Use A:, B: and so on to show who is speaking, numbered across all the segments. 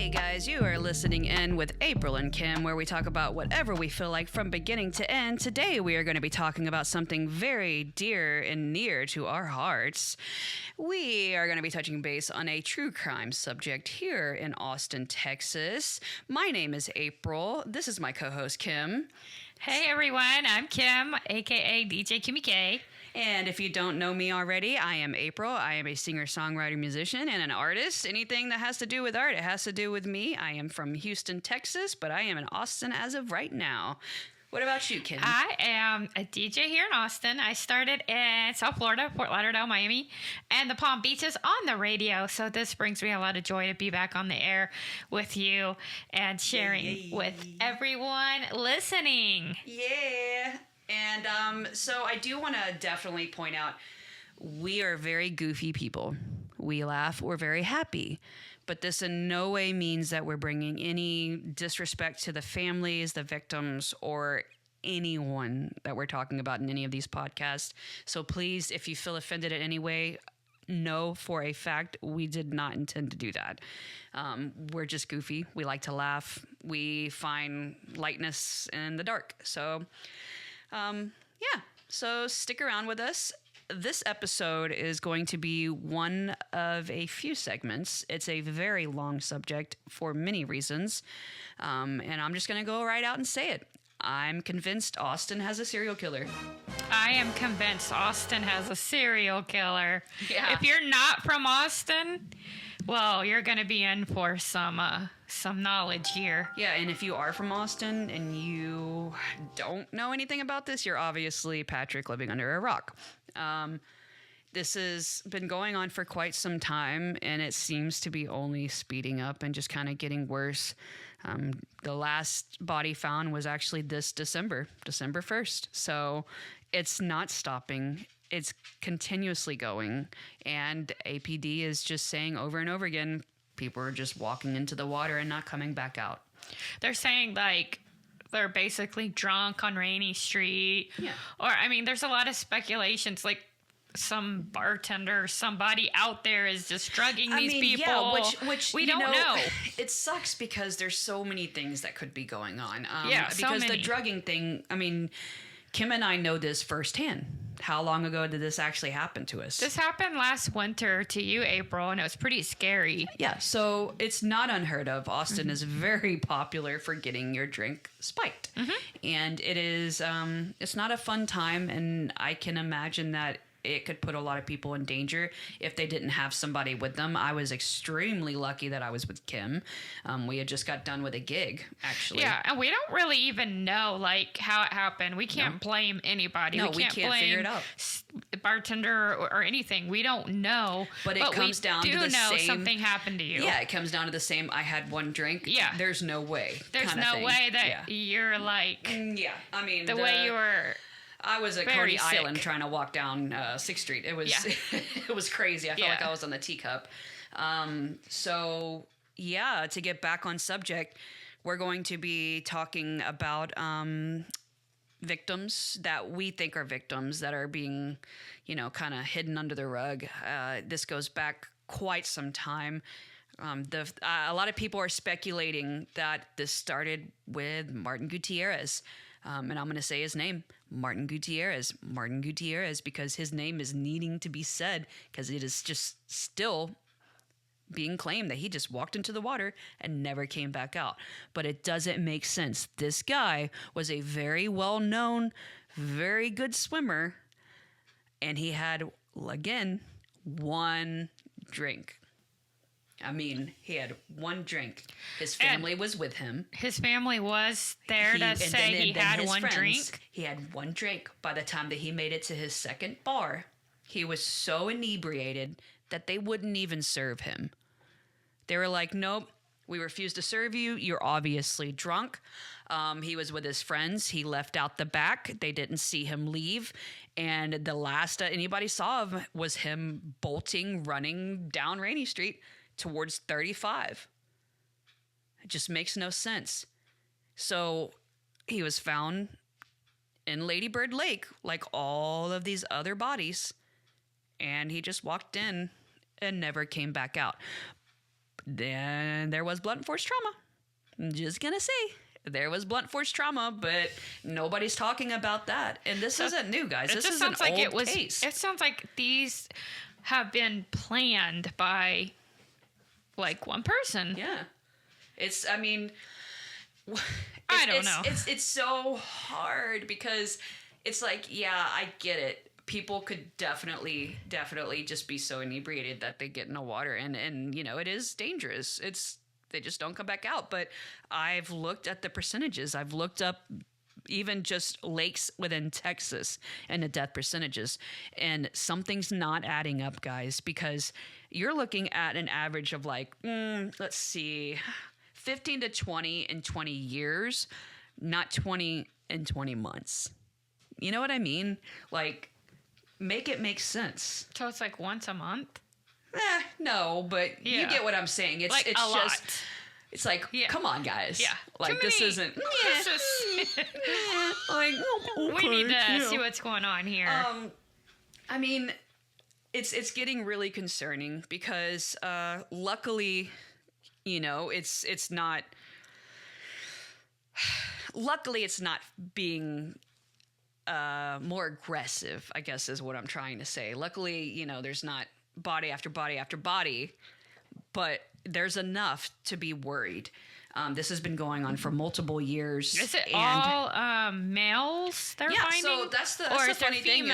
A: Hey guys, you are listening in with April and Kim, where we talk about whatever we feel like from beginning to end. Today we are going to be talking about something very dear and near to our hearts. We are going to be touching base on a true crime subject here in Austin, Texas. My name is April. This is my co-host Kim.
B: Hey everyone, I'm Kim, aka DJ Kimmy K.
A: And if you don't know me already, I am April. I am a singer, songwriter, musician, and an artist. Anything that has to do with art, it has to do with me. I am from Houston, Texas, but I am in Austin as of right now. What about you, Kim?
B: I am a DJ here in Austin. I started in South Florida, Fort Lauderdale, Miami, and the Palm Beaches on the radio. So this brings me a lot of joy to be back on the air with you and sharing with everyone listening.
A: Yeah. And so I do want to definitely point out, we are very goofy people. We laugh. We're very happy. But this in no way means that we're bringing any disrespect to the families, the victims, or anyone that we're talking about in any of these podcasts. So please, if you feel offended in any way, know for a fact we did not intend to do that. We're just goofy. We like to laugh. We find lightness in the dark. So, so stick around with us. This episode is going to be one of a few segments. It's a very long subject for many reasons. And I'm just going to go right out and say it. I'm convinced Austin has a serial killer.
B: I am convinced Austin has a serial killer.
A: Yeah.
B: If you're not from Austin, well, you're going to be in for some knowledge here.
A: Yeah, and if you are from Austin and you don't know anything about this, you're obviously Patrick living under a rock. This has been going on for quite some time, and it seems to be only speeding up and just kind of getting worse. The last body found was actually this December 1st. So it's not stopping. It's continuously going. And APD is just saying over and over again, people are just walking into the water and not coming back out.
B: They're saying, like, they're basically drunk on Rainy Street.
A: Yeah.
B: Or, I mean, there's a lot of speculations, like some bartender, somebody out there is just drugging these people.
A: Yeah, which
B: we don't know.
A: It sucks because there's so many things that could be going on.
B: Yeah, so
A: because
B: many.
A: The drugging thing, I mean, Kim and I know this firsthand. How long ago did this actually happen to us?
B: This happened last winter to you, April, and it was pretty scary.
A: Yeah, so it's not unheard of. Austin is very popular for getting your drink spiked. And it is, it's not a fun time, and I can imagine that it could put a lot of people in danger if they didn't have somebody with them. I was extremely lucky that I was with Kim. We had just got done with a gig, actually.
B: Yeah, and we don't really even know, like, how it happened. We can't blame anybody.
A: No, we can't
B: blame
A: figure it out.
B: Bartender or anything. We don't know.
A: But it comes down to the
B: we do know
A: same,
B: something happened to you.
A: Yeah, it comes down to the same, I had one drink.
B: Yeah.
A: There's no way.
B: There's no way that you're like...
A: Yeah, I mean...
B: The way you were...
A: I was at
B: very
A: Coney
B: sick.
A: Island trying to walk down 6th Street. It was it was crazy. I felt like I was on the teacup. So, yeah, to get back on subject, we're going to be talking about victims that we think are victims that are being, kind of hidden under the rug. This goes back quite some time. A lot of people are speculating that this started with Martin Gutierrez. And I'm going to say his name, Martin Gutierrez. Martin Gutierrez, because his name is needing to be said, because it is just still being claimed that he just walked into the water and never came back out. But it doesn't make sense. This guy was a very well-known, very good swimmer, and he had, again, one drink. I mean, he had one drink. His family was with him.
B: His family was there to say he had one drink.
A: He had one drink. By the time that he made it to his second bar, he was so inebriated that they wouldn't even serve him. They were like, nope, we refuse to serve you. You're obviously drunk. He was with his friends. He left out the back. They didn't see him leave. And the last anybody saw of him was him bolting, running down Rainy Street towards 35. It just makes no sense. So he was found in Lady Bird Lake like all of these other bodies, and he just walked in and never came back out. then there was blunt force trauma. I'm just gonna say there was blunt force trauma, but nobody's talking about that. And this isn't new, guys. This is an old case.
B: It sounds like these have been planned by like one person.
A: Yeah. I mean,
B: I don't know.
A: It's so hard because it's like, yeah, I get it. People could definitely just be so inebriated that they get in the water, and you know, it is dangerous. They just don't come back out. But I've looked at the percentages. I've looked up even just lakes within Texas and the death percentages, and something's not adding up, guys, because you're looking at an average of like, let's see, 15 to 20 in 20 years, not 20 in 20 months. You know what I mean? Like, make it make sense.
B: So it's like once a month?
A: No, but you get what I'm saying. It's
B: like
A: it's
B: a
A: just
B: lot.
A: It's like, come on, guys.
B: Yeah.
A: Like, this isn't.
B: This is,
A: like,
B: we need to see what's going on here.
A: I mean, it's getting really concerning because luckily, you know, it's not. Luckily, it's not being more aggressive, I guess is what I'm trying to say. Luckily, you know, there's not body after body after body, but there's enough to be worried. This has been going on for multiple years.
B: Is it all males they're finding?
A: Yeah, so that's the funny thing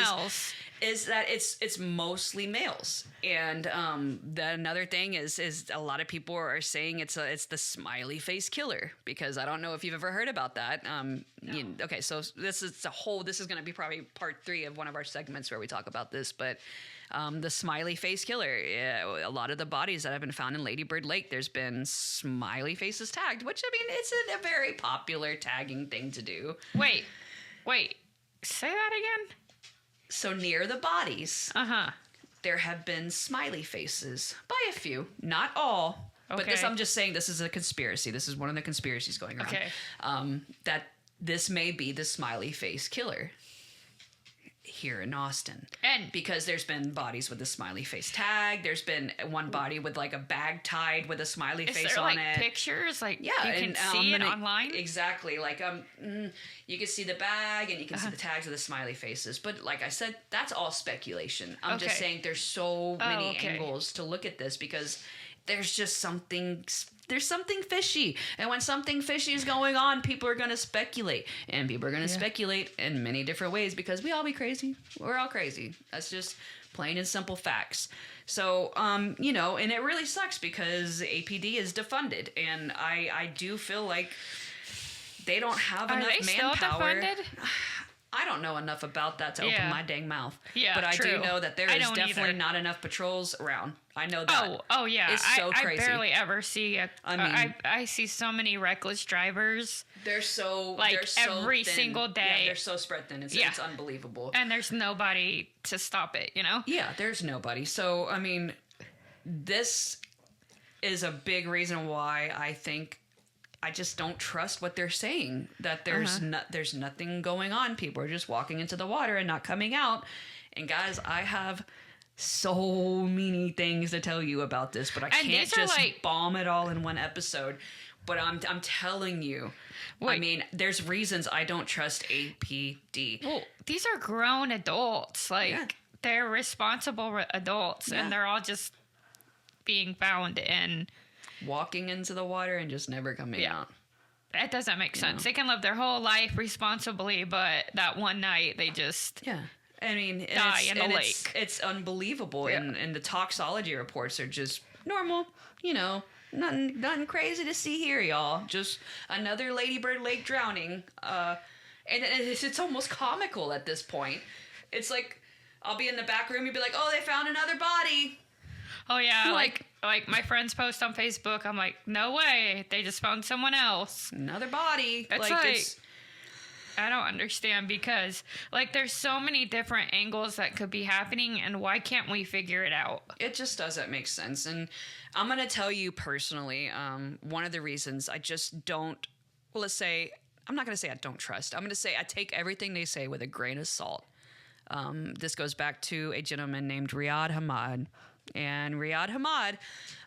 A: is that it's mostly males. And another thing is a lot of people are saying it's the smiley face killer, because I don't know if you've ever heard about that. No. Okay, so this is going to be probably part 3 of one of our segments where we talk about this, but the smiley face killer. A lot of the bodies that have been found in Lady Bird Lake, there's been smiley faces tagged, which, I mean, it's a very popular tagging thing to do.
B: Wait, say that again?
A: So near the bodies, there have been smiley faces by a few, not all. Okay. But I'm just saying this is a conspiracy. This is one of the conspiracies going around.
B: Okay.
A: That this may be the smiley face killer here in Austin.
B: And
A: because there's been bodies with a smiley face tag. There's been one body with like a bag tied with a smiley face on it.
B: Pictures? Like, you can see it online?
A: Exactly. Like, you can see the bag and you can see the tags of the smiley faces. But like I said, that's all speculation. I'm just saying there's so many angles to look at this, because there's just something fishy. And when something fishy is going on, people are going to speculate. And people are going to speculate in many different ways, because we all be crazy. We're all crazy. That's just plain and simple facts. So, you know, and it really sucks because APD is defunded. And I do feel like they don't have enough manpower.
B: Still defunded?
A: I don't know enough about that to open my dang mouth.
B: Yeah,
A: but I
B: true.
A: do know that there is definitely not enough patrols around. I know that.
B: Oh yeah.
A: It's so crazy.
B: I barely ever see I see so many reckless drivers.
A: They're so
B: every
A: thin.
B: single day.
A: Yeah, they're so spread thin. It's unbelievable.
B: And there's nobody to stop it, you know?
A: Yeah, there's nobody. So, I mean, this is a big reason why I think I just don't trust what they're saying, that there's there's nothing going on. People are just walking into the water and not coming out. And guys, I have so many things to tell you about this, but I can't just bomb it all in one episode. But I'm telling you, I mean, there's reasons I don't trust APD.
B: Well, these are grown adults. They're responsible adults, and they're all just being found in...
A: walking into the water and just never coming out.
B: That doesn't make sense. They can live their whole life responsibly, but that one night they just
A: I mean,
B: die in the lake.
A: It's unbelievable. And the toxology reports are just normal, you know, nothing crazy to see here, y'all. Just another Lady Bird Lake drowning. And it's almost comical at this point. It's like, I'll be in the back room, you'd be like, oh, they found another body.
B: Oh yeah, like my friends post on Facebook. I'm like, no way, they just found someone else,
A: another body.
B: It's I don't understand, because there's so many different angles that could be happening, and why can't we figure it out?
A: It just doesn't make sense. And I'm gonna tell you personally, one of the reasons I just don't. Well, let's say I'm not gonna say I don't trust. I'm gonna say I take everything they say with a grain of salt. This goes back to a gentleman named Riyad Hamad. And Riyad Hamad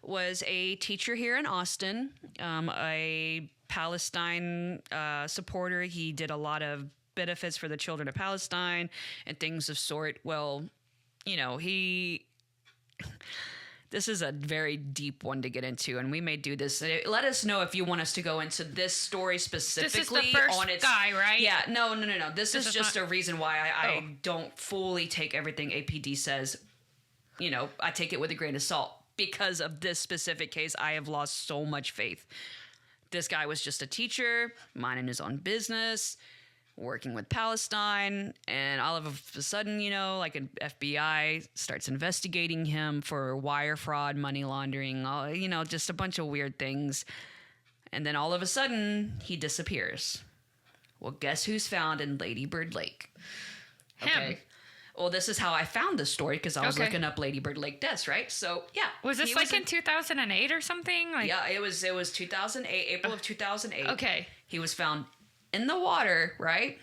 A: was a teacher here in Austin, a Palestine supporter. He did a lot of benefits for the children of Palestine and things of sort. Well, this is a very deep one to get into, and we may do this. Let us know if you want us to go into this story specifically.
B: This is the first
A: on its
B: guy, right?
A: Yeah, no. This is just
B: not...
A: a reason why I don't fully take everything APD says. I take it with a grain of salt. Because of this specific case, I have lost so much faith. This guy was just a teacher, minding his own business, working with Palestine, and all of a sudden, like an FBI starts investigating him for wire fraud, money laundering, just a bunch of weird things. And then all of a sudden, he disappears. Well, guess who's found in Lady Bird Lake?
B: Him.
A: Well, this is how I found this story, because I was looking up Lady Bird Lake deaths, right? So, yeah.
B: Was this in 2008 or something?
A: Yeah, it was 2008, April of 2008.
B: Okay.
A: He was found in the water, right?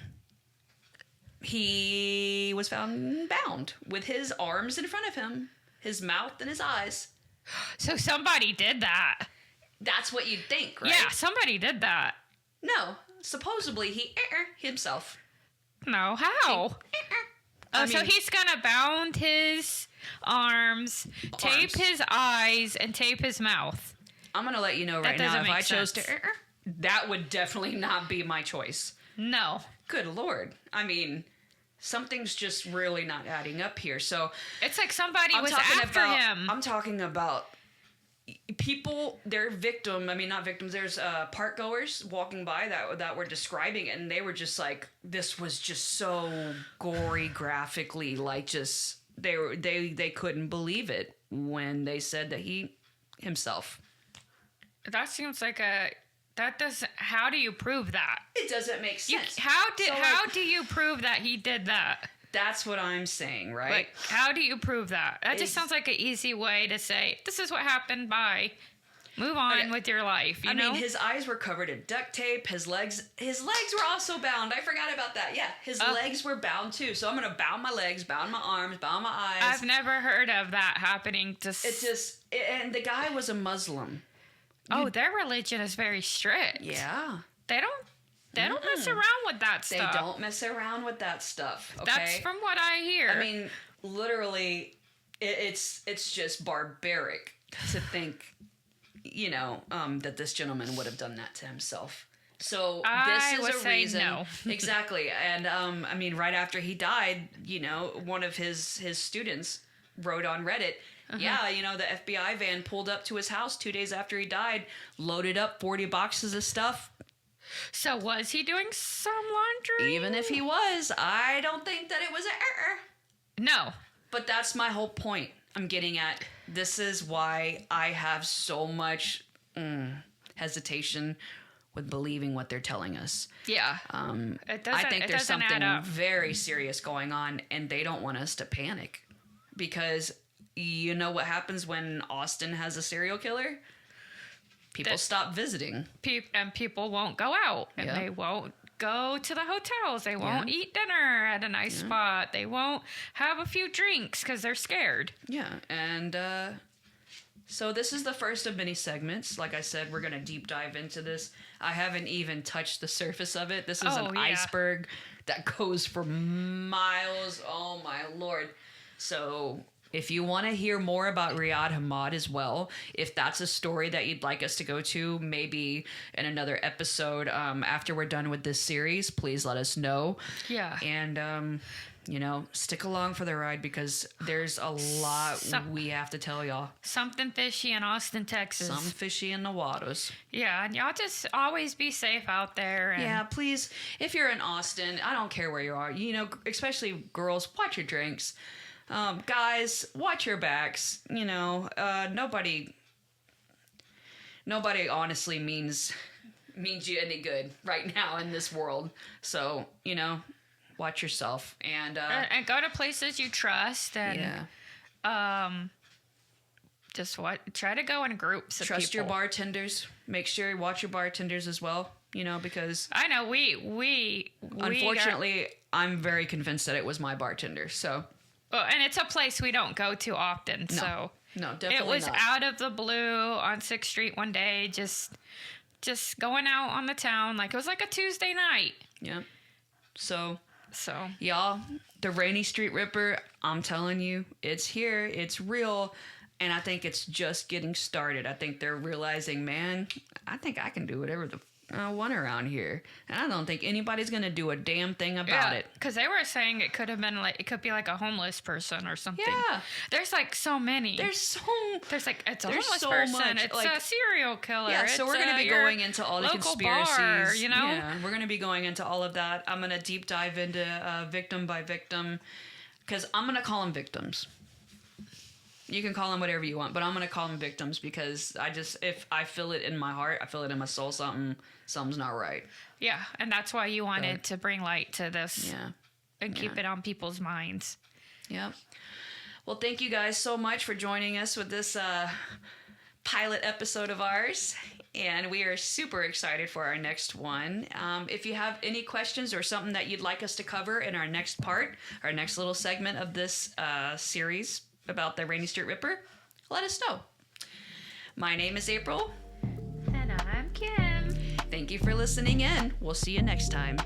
A: He was found bound with his arms in front of him, his mouth and his eyes.
B: So somebody did that.
A: That's what you'd think, right?
B: Yeah, somebody did that.
A: No, supposedly he himself.
B: No, how? So he's gonna bound his arms, tape his eyes, and tape his mouth.
A: I'm gonna let you know right now, if I chose to, that would definitely not be my choice.
B: No.
A: Good Lord. I mean, something's just really not adding up here. So
B: it's like somebody was after him.
A: I'm talking about people, they're not victims, there's park goers walking by that were describing it, and they were just like, this was just so gory, graphically, like, just they couldn't believe it when they said that he himself.
B: That seems like how do you prove that?
A: It doesn't make sense.
B: How do you prove that he did that?
A: That's what I'm saying, right?
B: Like, how do you prove that? That just sounds like an easy way to say, this is what happened, bye. Move on with your life, you know?
A: I mean, his eyes were covered in duct tape, his legs were also bound. I forgot about that. Yeah, his legs were bound too. So I'm going to bound my legs, bound my arms, bound my eyes.
B: I've never heard of that happening to...
A: And the guy was a Muslim.
B: Their religion is very strict.
A: Yeah.
B: They don't mess around with that stuff.
A: They don't mess around with that stuff. Okay?
B: That's from what I hear.
A: I mean, literally, it's just barbaric to think, that this gentleman would have done that to himself. So this is a reason.
B: No.
A: Exactly. And I mean, right after he died, one of his students wrote on Reddit, yeah, the FBI van pulled up to his house 2 days after he died, loaded up 40 boxes of stuff.
B: So was he doing some laundry?
A: Even if he was, I don't think that it was
B: No.
A: But that's my whole point I'm getting at. This is why I have so much hesitation with believing what they're telling us.
B: Yeah.
A: I think there's something very serious going on, and they don't want us to panic. Because you know what happens when Austin has a serial killer? People stop visiting.
B: And people won't go out. And they won't go to the hotels. They won't eat dinner at a nice spot. They won't have a few drinks because they're scared. Yeah.
A: And so this is the first of many segments. Like I said, we're going to deep dive into this. I haven't even touched the surface of it. This is an iceberg that goes for miles. Oh, my Lord. So... if you want to hear more about Riyad Hamad as well, if that's a story that you'd like us to go to, maybe in another episode after we're done with this series, please let us know.
B: Yeah.
A: And, stick along for the ride, because there's a lot we have to tell y'all.
B: Something fishy in Austin, Texas.
A: Some fishy in the waters.
B: Yeah, and y'all just always be safe out there. And
A: yeah, please, if you're in Austin, I don't care where you are, especially girls, watch your drinks. Guys, watch your backs. Nobody honestly means you any good right now in this world. So, watch yourself and
B: go to places you trust and just try to go in groups of
A: trust
B: people.
A: Your bartenders. Make sure you watch your bartenders as well. Because
B: I know we
A: unfortunately I'm very convinced that it was my bartender. So.
B: Well, and it's a place we don't go to often, so
A: No, definitely
B: It was
A: not.
B: out of the blue on 6th Street one day, just going out on the town. Like, it was like a Tuesday night.
A: Yeah. So,
B: So,
A: y'all, the Rainy Street Ripper, I'm telling you, it's here. It's real. And I think it's just getting started. I think they're realizing, man, I think I can do whatever I want around here. And I don't think anybody's going to do a damn thing about it.
B: Because they were saying it could have been like, it could be like a homeless person or something.
A: Yeah.
B: There's like so many.
A: There's
B: like, it's a
A: there's
B: homeless
A: so
B: person.
A: much,
B: It's
A: like-
B: a serial killer.
A: Yeah, so we're going to be
B: your
A: going into all the
B: local
A: conspiracies.
B: bar, you know?
A: Yeah, we're going to be going into all of that. I'm going to deep dive into victim by victim because I'm going to call them victims. You can call them whatever you want, but I'm going to call them victims because if I feel it in my heart, I feel it in my soul, something's not right.
B: Yeah, and that's why you wanted to bring light to this
A: Yeah.
B: and keep it on people's minds.
A: Yep. Well, thank you guys so much for joining us with this pilot episode of ours. And we are super excited for our next one. If you have any questions or something that you'd like us to cover in our next part, our next little segment of this series about the Rainy Street Ripper, let us know. My name is April.
B: And I'm Kim.
A: Thank you for listening in. We'll see you next time.